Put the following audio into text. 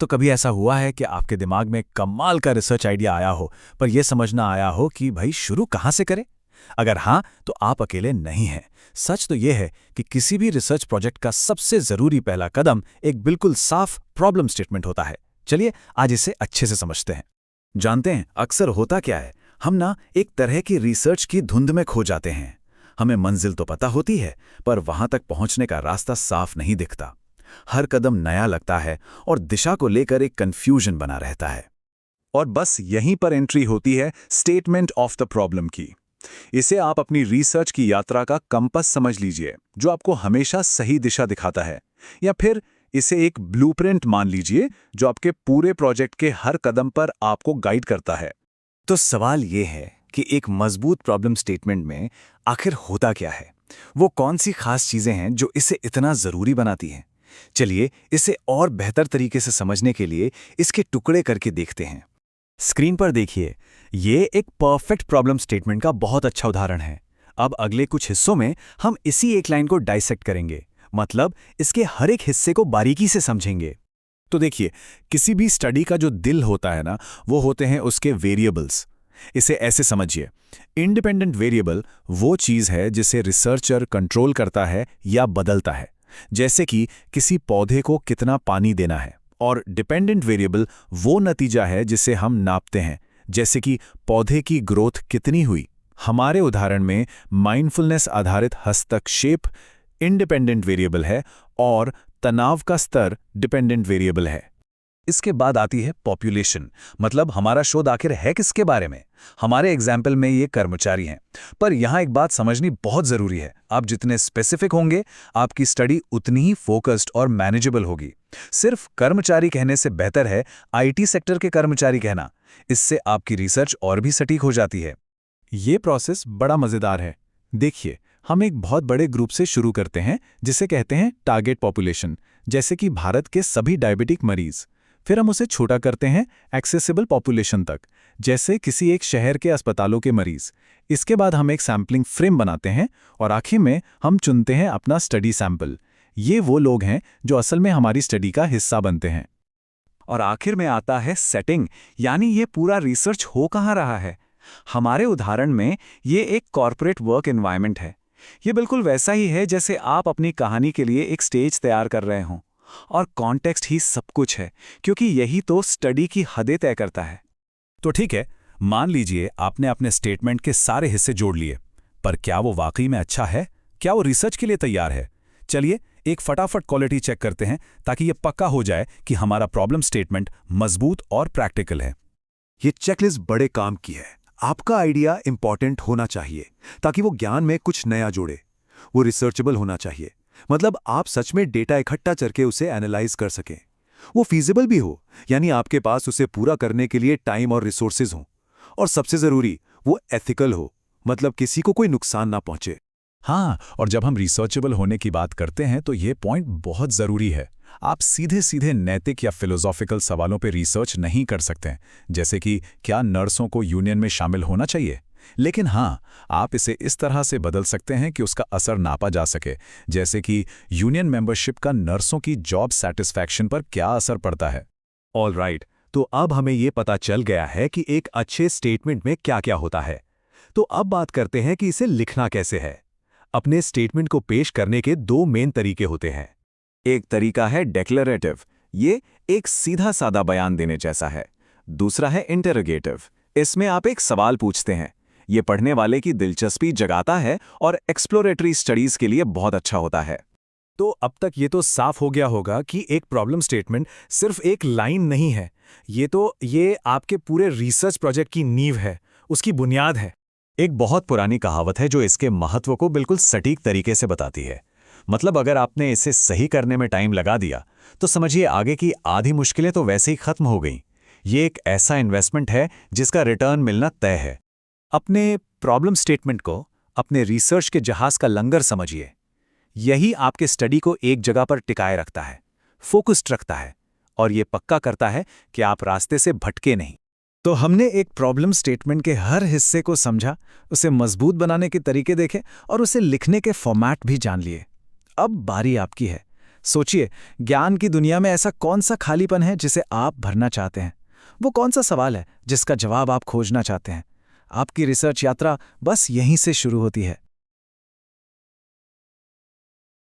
तो कभी ऐसा हुआ है कि आपके दिमाग में कमाल का रिसर्च आइडिया आया हो, पर यह समझना आया हो कि भाई शुरू कहाँ से करें? अगर हाँ, तो आप अकेले नहीं हैं। सच तो यह है कि किसी भी रिसर्च प्रोजेक्ट का सबसे ज़रूरी पहला कदम एक बिल्कुल साफ प्रॉब्लम स्टेटमेंट होता है। चलिए आज इसे अच्छे से समझते हैं। जानते हैं अक्सर होता क्या है, हम ना एक तरह की रिसर्च की धुंध में खो जाते हैं। हमें मंजिल तो पता होती है, पर वहां तक पहुंचने का रास्ता साफ नहीं दिखता। हर कदम नया लगता है और दिशा को लेकर एक कंफ्यूजन बना रहता है। और बस यहीं पर एंट्री होती है स्टेटमेंट ऑफ द प्रॉब्लम की। इसे आप अपनी रिसर्च की यात्रा का कंपास समझ लीजिए, जो आपको हमेशा सही दिशा दिखाता है। या फिर इसे एक ब्लूप्रिंट मान लीजिए, जो आपके पूरे प्रोजेक्ट के हर कदम पर आपको गाइड करता है। तो सवाल ये है कि एक मजबूत प्रॉब्लम स्टेटमेंट में आखिर होता क्या है? वो कौन सी खास चीजें हैं जो इसे इतना जरूरी बनाती हैं? चलिए इसे और बेहतर तरीके से समझने के लिए इसके टुकड़े करके देखते हैं। स्क्रीन पर देखिए, ये एक परफेक्ट प्रॉब्लम स्टेटमेंट का बहुत अच्छा उदाहरण है। अब अगले कुछ हिस्सों में हम इसी एक लाइन को डाइसेक्ट करेंगे, मतलब इसके हर एक हिस्से को बारीकी से समझेंगे। तो देखिए, किसी भी स्टडी का जो दिल होता है ना, वो होते हैं उसके वेरिएबल्स। इसे ऐसे समझिए, इंडिपेंडेंट वेरिएबल वो चीज़ है जिसे रिसर्चर कंट्रोल करता है या बदलता है, जैसे कि किसी पौधे को कितना पानी देना है। और डिपेंडेंट वेरिएबल वो नतीजा है जिसे हम नापते हैं, जैसे कि पौधे की ग्रोथ कितनी हुई। हमारे उदाहरण में माइंडफुलनेस आधारित हस्तक्षेप इंडिपेंडेंट वेरिएबल है और तनाव का स्तर डिपेंडेंट वेरिएबल है। इसके बाद आती है पॉपुलेशन, मतलब हमारा शोध आखिर है किसके बारे में। हमारे एग्जाम्पल में ये कर्मचारी हैं। पर यहाँ एक बात समझनी बहुत ज़रूरी है, आप जितने स्पेसिफिक होंगे, आपकी स्टडी उतनी ही फोकस्ड और मैनेजेबल होगी। सिर्फ कर्मचारी कहने से बेहतर है आईटी सेक्टर के कर्मचारी कहना। इससे आपकी रिसर्च और भी सटीक हो जाती है। ये प्रोसेस बड़ा मज़ेदार है। देखिए, हम एक बहुत बड़े ग्रुप से शुरू करते हैं जिसे कहते हैं टारगेट पॉपुलेशन, जैसे कि भारत के सभी डायबिटिक मरीज। फिर हम उसे छोटा करते हैं एक्सेसिबल पॉपुलेशन तक, जैसे किसी एक शहर के अस्पतालों के मरीज। इसके बाद हम एक सैम्पलिंग फ्रेम बनाते हैं और आखिर में हम चुनते हैं अपना स्टडी सैंपल। ये वो लोग हैं जो असल में हमारी स्टडी का हिस्सा बनते हैं। और आखिर में आता है सेटिंग, यानी ये पूरा रिसर्च हो कहाँ रहा है। हमारे उदाहरण में ये एक कॉर्पोरेट वर्क एनवायरनमेंट है। ये बिल्कुल वैसा ही है जैसे आप अपनी कहानी के लिए एक स्टेज तैयार कर रहे हों। और कॉन्टेक्स्ट ही सब कुछ है, क्योंकि यही तो स्टडी की हदें तय करता है। तो ठीक है, मान लीजिए आपने अपने स्टेटमेंट के सारे हिस्से जोड़ लिए, पर क्या वो वाकई में अच्छा है? क्या वो रिसर्च के लिए तैयार है? चलिए एक फटाफट क्वालिटी चेक करते हैं, ताकि ये पक्का हो जाए कि हमारा प्रॉब्लम स्टेटमेंट मजबूत और प्रैक्टिकल है। ये चेकलिस्ट बड़े काम की है। आपका आइडिया इंपॉर्टेंट होना चाहिए, ताकि वो ज्ञान में कुछ नया जोड़े। वो रिसर्चेबल होना चाहिए, मतलब आप सच में डेटा इकट्ठा करके उसे एनालाइज कर सकें। वो फीजिबल भी हो, यानी आपके पास उसे पूरा करने के लिए टाइम और रिसोर्सेज हों। और सबसे ज़रूरी, वो एथिकल हो, मतलब किसी को कोई नुकसान ना पहुंचे। हाँ, और जब हम रिसर्चेबल होने की बात करते हैं तो ये पॉइंट बहुत ज़रूरी है। आप सीधे सीधे नैतिक या फिलोसॉफिकल सवालों पर रिसर्च नहीं कर सकते, जैसे कि क्या नर्सों को यूनियन में शामिल होना चाहिए। लेकिन हाँ, आप इसे इस तरह से बदल सकते हैं कि उसका असर नापा जा सके, जैसे कि यूनियन मेंबरशिप का नर्सों की जॉब सैटिस्फैक्शन पर क्या असर पड़ता है। ऑल राइट, तो अब हमें ये पता चल गया है कि एक अच्छे स्टेटमेंट में क्या क्या होता है। तो अब बात करते हैं कि इसे लिखना कैसे है। अपने स्टेटमेंट को पेश करने के दो मेन तरीके होते हैं। एक तरीका है डेक्लरेटिव, ये एक सीधा सादा बयान देने जैसा है। दूसरा है इंटरोगेटिव, इसमें आप एक सवाल पूछते हैं। ये पढ़ने वाले की दिलचस्पी जगाता है और एक्सप्लोरेटरी स्टडीज के लिए बहुत अच्छा होता है। तो अब तक ये तो साफ हो गया होगा कि एक प्रॉब्लम स्टेटमेंट सिर्फ एक लाइन नहीं है, ये आपके पूरे रिसर्च प्रोजेक्ट की नींव है, उसकी बुनियाद है। एक बहुत पुरानी कहावत है जो इसके महत्व को बिल्कुल सटीक तरीके से बताती है। मतलब अगर आपने इसे सही करने में टाइम लगा दिया, तो समझिए आगे की आधी मुश्किलें तो वैसे ही खत्म हो गईं। ये एक ऐसा इन्वेस्टमेंट है जिसका रिटर्न मिलना तय है। अपने प्रॉब्लम स्टेटमेंट को अपने रिसर्च के जहाज का लंगर समझिए। यही आपके स्टडी को एक जगह पर टिकाए रखता है, फोकस्ड रखता है, और ये पक्का करता है कि आप रास्ते से भटके नहीं। तो हमने एक प्रॉब्लम स्टेटमेंट के हर हिस्से को समझा, उसे मजबूत बनाने के तरीके देखे और उसे लिखने के फॉर्मेट भी जान लिए। अब बारी आपकी है। सोचिए, ज्ञान की दुनिया में ऐसा कौन सा खालीपन है जिसे आप भरना चाहते हैं? वो कौन सा सवाल है जिसका जवाब आप खोजना चाहते हैं? आपकी रिसर्च यात्रा बस यहीं से शुरू होती है।